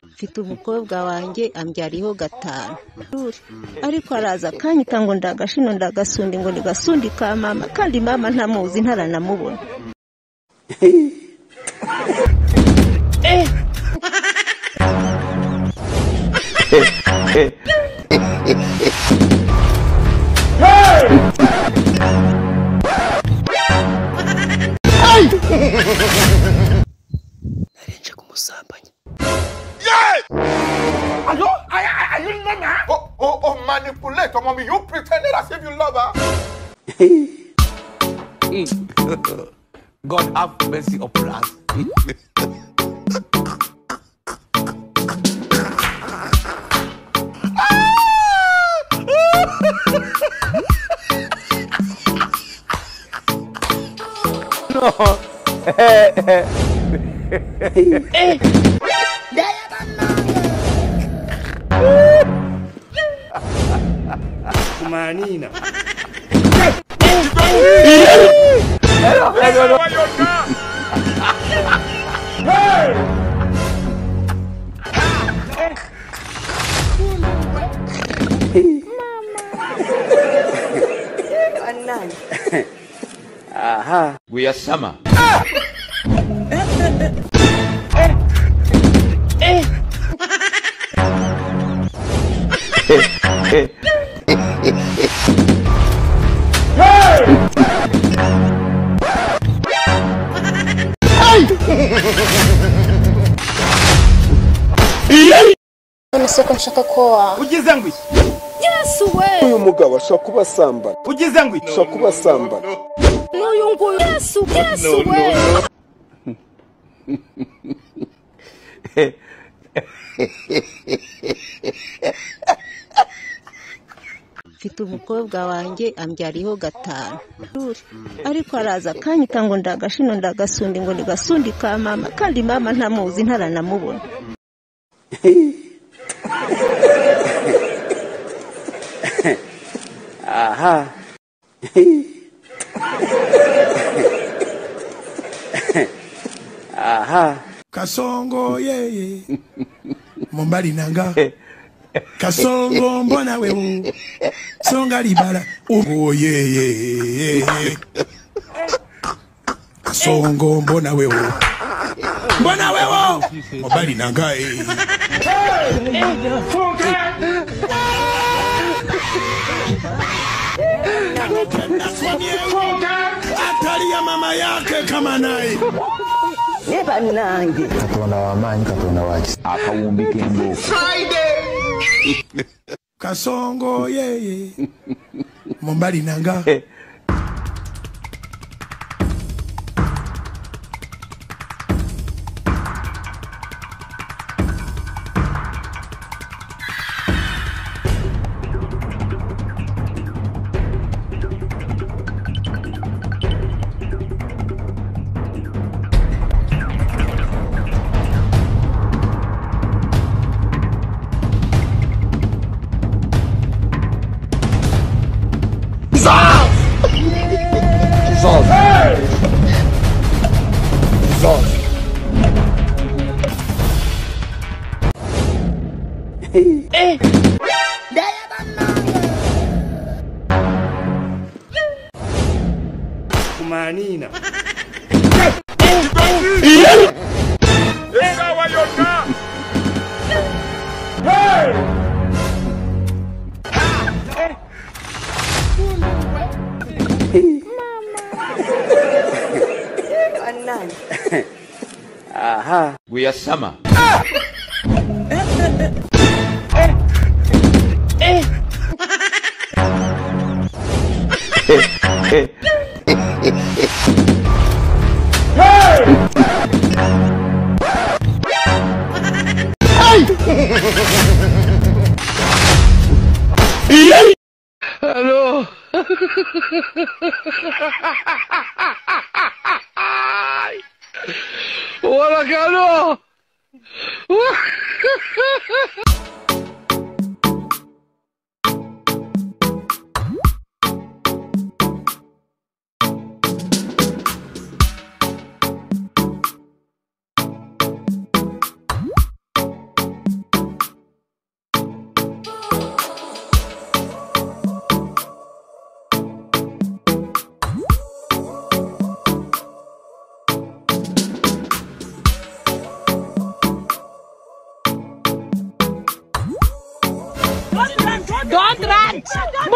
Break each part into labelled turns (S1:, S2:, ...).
S1: Mfite umukobwa wanjye ambyariho 5 ariko araza kanyita ngo ndagashino ndagasundi ngo ndigasundi ka mama kandi mama ntamuzi ntaranamubona.
S2: Narenje kumusambanya.
S3: Are you Nana? Oh, manipulator, mommy. You pretended as if you love her.
S4: God have mercy upon us. No.
S2: Kumanina.
S4: Aha. We are summer.
S5: Uniseko nshaka koa.
S2: Ugize ngwi.
S5: Yesu we.
S3: Uyu mugabo ashaka kubasamba.
S2: Ugize ngwi.
S3: Ashaka kubasamba.
S5: N'uyu nguyu. Yesu we.
S1: Mfite umukobwa wanjye ambyariho 5 ariko araza kanyita ngo ndagashino ndagasundi ngo ndigasundi ka mama kandi mama ntamuzi ntaranamubona.
S2: Aha. Aha.
S6: Kasongo yeye. Mombali nanga. Kasongo mbona wewe. Songa libala. Oh yeye. Kasongo mbona wewe. Mbona wewe. Mombali nanga eh. Atali ya mama yake kama naye.
S1: Neba nange.
S4: Katonda wamanyi katonda waki. Akawumbika embooko.
S6: Kasongo yeye. Mombali nanga.
S2: Kumanina. Aha.
S4: We are summer.
S2: Hello. Hola, Carlos.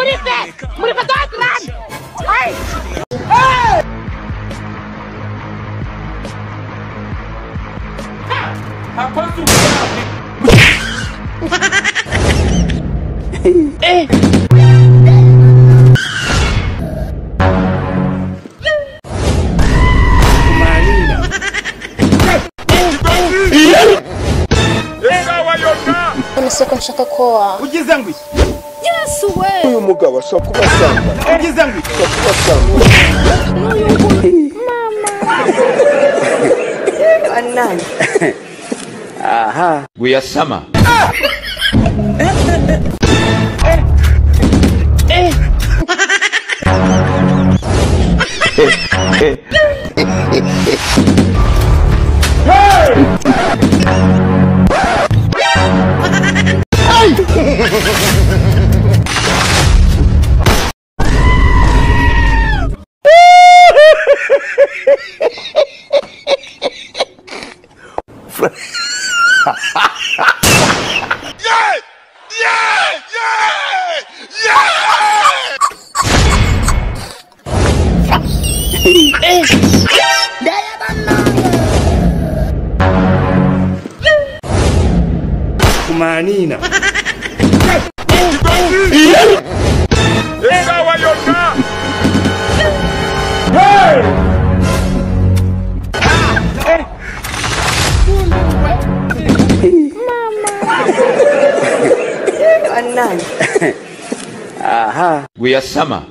S5: Muri Patran. Hey! Niseko nshaka koa.
S2: Ugize ngwi.
S5: Yesu we.
S3: Uyu mugabo ashaka kubasanga.
S2: Ugize ngwi.
S3: Anani. Aha.
S4: Guyasama.
S2: Kumanina.
S3: Anani. Aha.
S4: Guyasama.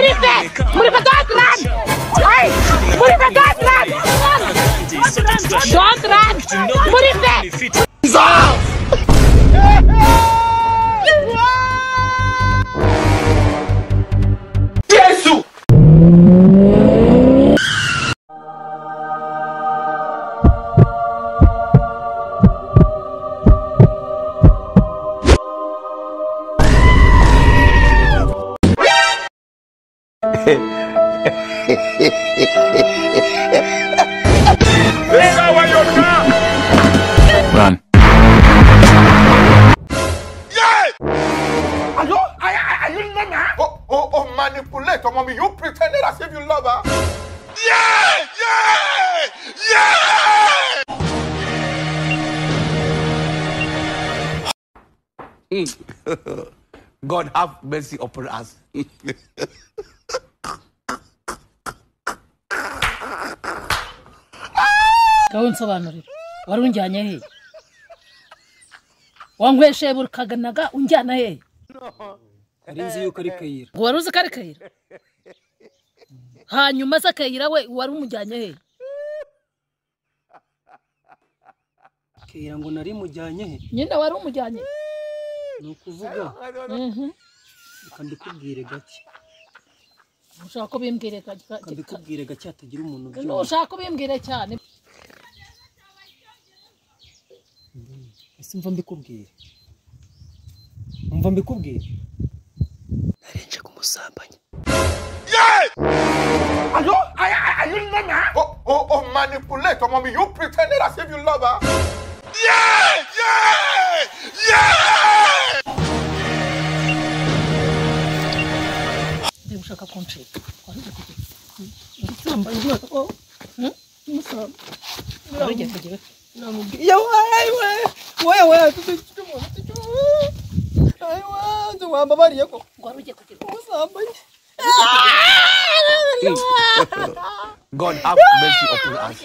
S5: Muri Patran. Hey! Muri Patran. Don't run. Muri
S3: Jesus!
S4: Run.
S3: Manipulate, mommy. You pretended as if you love her.
S6: God have mercy upon us.
S7: Gahunda nsobanurira wari unjyanye he wankweshe burukaganaga unjyana he
S8: Arinzi yuko ari Kayira
S7: wari uzi ko ari Kayira hanyuma se Kayira we wari umujyanye he
S8: Kayira ngo nari mujyanye he
S7: nyine wari umujyanye
S8: nukuvuga kandikubwire gake
S7: ushaka ko bimbwire
S8: kandikubwire gake atagira umuntu byo
S7: no ushaka ko bimbwire cyane
S8: simva mbikubwire umva mbikubwire narenje kumusambanya
S3: Hello? Are you Nana? Oh, manipulate, mommy. You pretended as if you love her.
S7: ushaka kunshika umusamba yimwe umusamba urajya kugira
S8: ya wewe aiwa ndo wamba bariye ko
S7: urajya kugira
S8: umusambanya
S6: God have mercy upon us.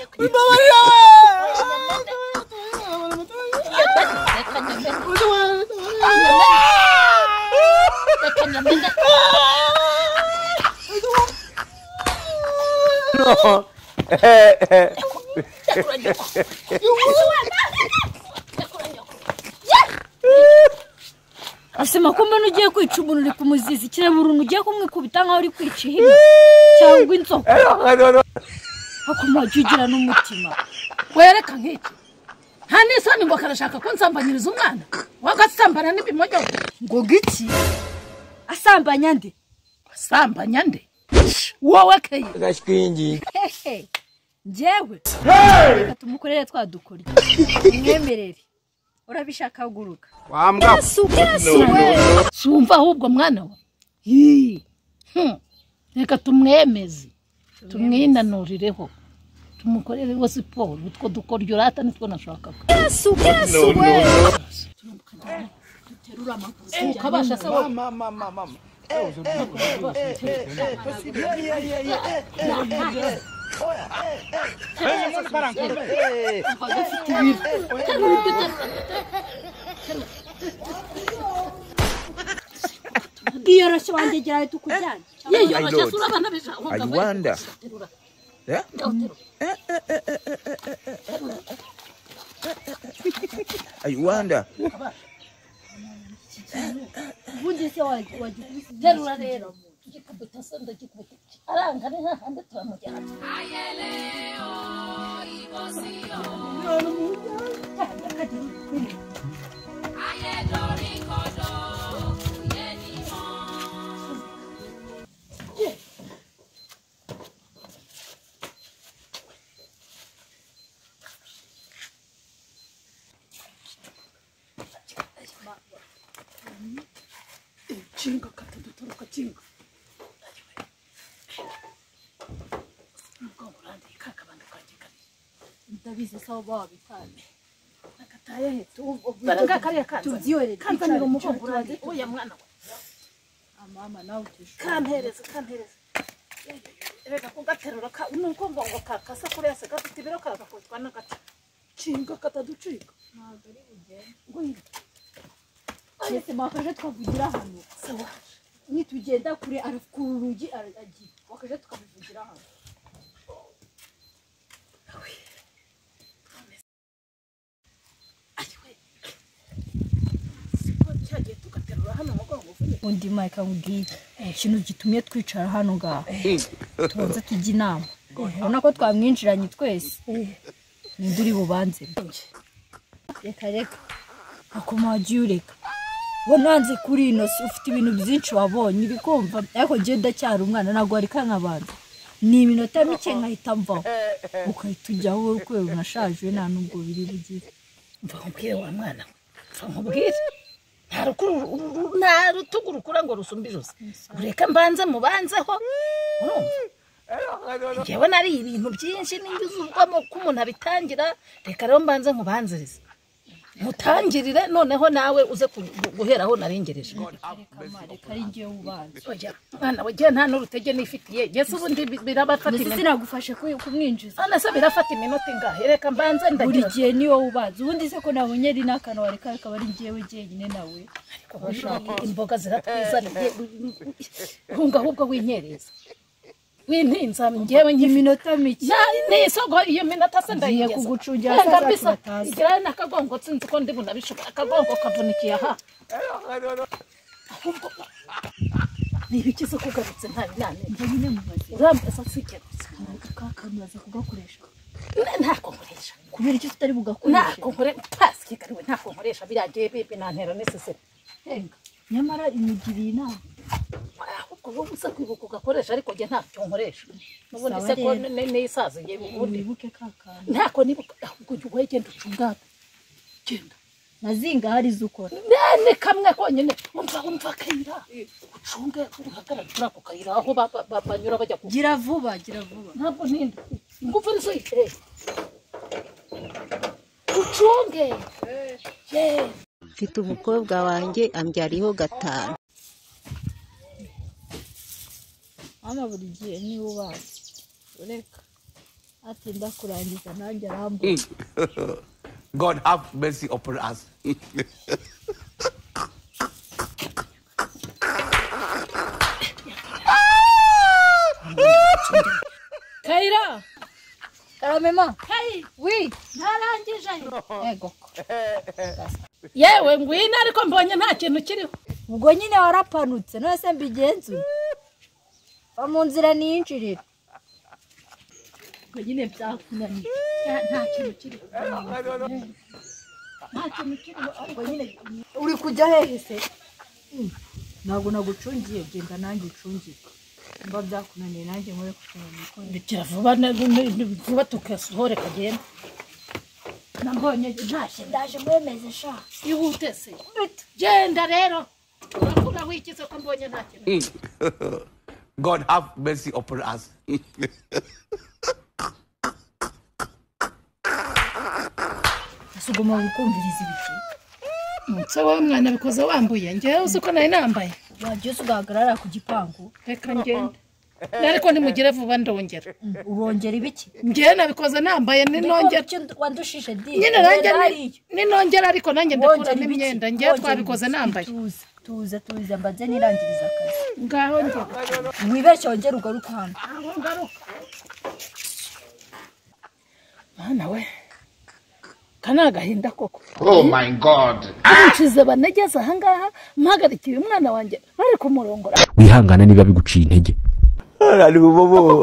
S2: No.
S7: asema ko mbona ugiye kwica umuntu uri kumuziza kireba uruntu ugiye kumwikubita nkaho uri kwica ihene cyangwa inzoka akumajya ugira n'umutima wereka nk'iki
S5: Hani soni ngo karashaka ko nsambanyiriza umwana. Wagasambana n'ibimojo.
S7: Ngo giki? Asambanya nde?
S5: Asambanya nde? Wowe keye.
S2: Gashwingi.
S7: Njyewe. Reka tumukorere twadukora. Mwemerere. Urabishaka guruka.
S2: Wambwa.
S5: Sumva ahubwo mwana wa. Reka tumwemeze. Tumwinanurireho. Tumukorere siporo. Utwo dukoryo rata nitwo nashakaga.
S7: Yesu we.
S5: Terura amaguzi. Ukabasha se wowe.
S2: Mama.
S7: Iyoroshye wangegerayo tukujyana.
S5: Yeyoroshye surabana beja.
S4: I wonder. Yeah? I wonder.
S7: Bundi se
S5: Terura rero. Gikubita sanda gikubita. Aranga ni hahande turamujyana. Chinga kata dutoroka chinga.
S7: ndabizi sawa babitane.
S5: Nakataye hetu.
S7: Baranga kariya kanza. Tubyore.
S5: Kanzanira umugongo urande. Oya mwana we.
S7: Mama nawe utisho.
S5: Kantereza. Reka kugaterura nuko ngo kakasa kuri yase gafite ibiro karakakutwa n'agaca. Chinga kata ducika.
S7: Ntabwo ari bugende. Ese makaje twavugira hano.
S5: Sawa.
S7: Nitugenda kure arafukura urugi aragiye. Wakaje tukabivugira hano. Undi Mike amubwiye ikintu gitumye twicara hano ngaho. Tubanze tujya inama. Ubona ko twamwinjiranye twese. Ninduri bubanze. Reka. Akomaje ureka. Bonanze kuri ino si ufite ibintu byinshi wabonye ibikumva ariko je ndacyari umwana nago ari kankabanza. Ni iminota mike nkahita mvaho. Ukahita ujyaho ukwera unashaje nta nubwo biri bugire.
S5: Mva nkubwire wa mwana. Mva nkubwire. Nta rutuguru kura ngo rusumbijoze. Ureka mbanze mubanzeho. Yewe nari ibintu byinshi n'ingizurwamo ko umuntu abitangira. Reka rero mbanze nkubanzirize. Mutangirire noneho nawe uze guheraho narengereje.
S7: Reka ari ngiye ubanze.
S5: Oya mwana we nta n'urutege nifitiye. Yesu ubundi birabafata
S7: iminota. Sinagufashe kumwinjiza.
S5: Anase birafata iminota ingahe. Reka mbanze ndagira.
S7: Buri gihe niyo ubanze. Ubundi se ko nabonye ari nakano wareka akaba ari ngiyewe jenyine nawe.
S5: Imboga ziratwizaniye. Hunga ahubwo winyereza. Wintinza ngewe
S7: nk'iminota mike.
S5: Nisogo iyo minota se ndayiye
S7: kugucungira
S5: kabisa. Igira nakagongo tsinzi ko ndibuna bishobora akagongo kavunikiye aha. Ahubwo nibikize kugarutse nta binane.
S7: Njye mubaze.
S5: Urambesa sikero.
S7: Kakamaze kugakoresha.
S5: Ntako nkoresha.
S7: Kubera iki tutari bugakoresha.
S5: Ntako nkoresha. Pasi kikariwe ntako nkoresha biragiye bibi nantera nesesere.
S7: Nyamara imigiriye inama.
S5: Ahubwo ubusa kwibuka ugakoresha ariko je ntacyo nkoresha. Nubundi se ko n'isazi ngiye ubundi.
S7: Nibuke kakana.
S5: Ntako nibuka ahubwo ujye genda ucungana. Genda.
S7: Nazinga hari zukora.
S5: Nene kamwe konyene umva kayira. Ucunge uhagarara ku kayira aho banyura bajya ku.
S7: Gira vuba.
S5: Ntabwo ninde. Ngufu nizo ite. Ucunge.
S1: Mfite umukobwa wanjye ambyariho 5.
S7: Mama buri gihe ni ubazi. Ureka. Ati ndakurangiza nanjye arambuye.
S3: God have mercy upon us.
S5: Kaira.
S7: Karamema.
S5: Hey.
S7: Oui.
S5: Narangije.
S7: Ego.
S5: Yewe ngwina ariko mbonye nta kintu kiriho.
S7: Ubwo nyine warapanutse none se mbigenzuye. Bamunzira ninjirira.
S5: nyine byakunaniye nta kintu kiri
S7: uri kujya hehe se ntabwo nagucungiye genda nanjye ucungire mba byakunaniye nanjye nkore
S5: ndikira vuba tukasohore kagenda nambonye
S7: ndaje mwemeze sha
S5: ihute se genda rero urakura wikize ko mbonye nta kintu
S9: God have mercy upon us.
S7: asuguma gukumviriza ibiki
S5: mutse wa mwana bikoze wambuye ngewe uzi ko nari nambaye
S7: wagiye ugahagarara ku gipangu
S5: reka ngende ariko nimugire vuba ndongera
S7: urongera ibiki
S5: ngewe nabikoze nambaye ninongera
S7: wandushije di
S5: nyine nanjye ninongera ariko nanjye ndakuramo imyenda ngewe twabikoze nambaye
S7: tuza mbanze nirangiriza akazi
S5: ngaho ngera
S7: wibeshye wongera ugaruka hano
S5: mwana we kana gahinda koko
S3: Oh my God.
S5: Nsize banegeza ahangaha mpagarikiye umwana wanjye bari kumurongora
S2: wihangana niba biguciye intege
S4: ari bobo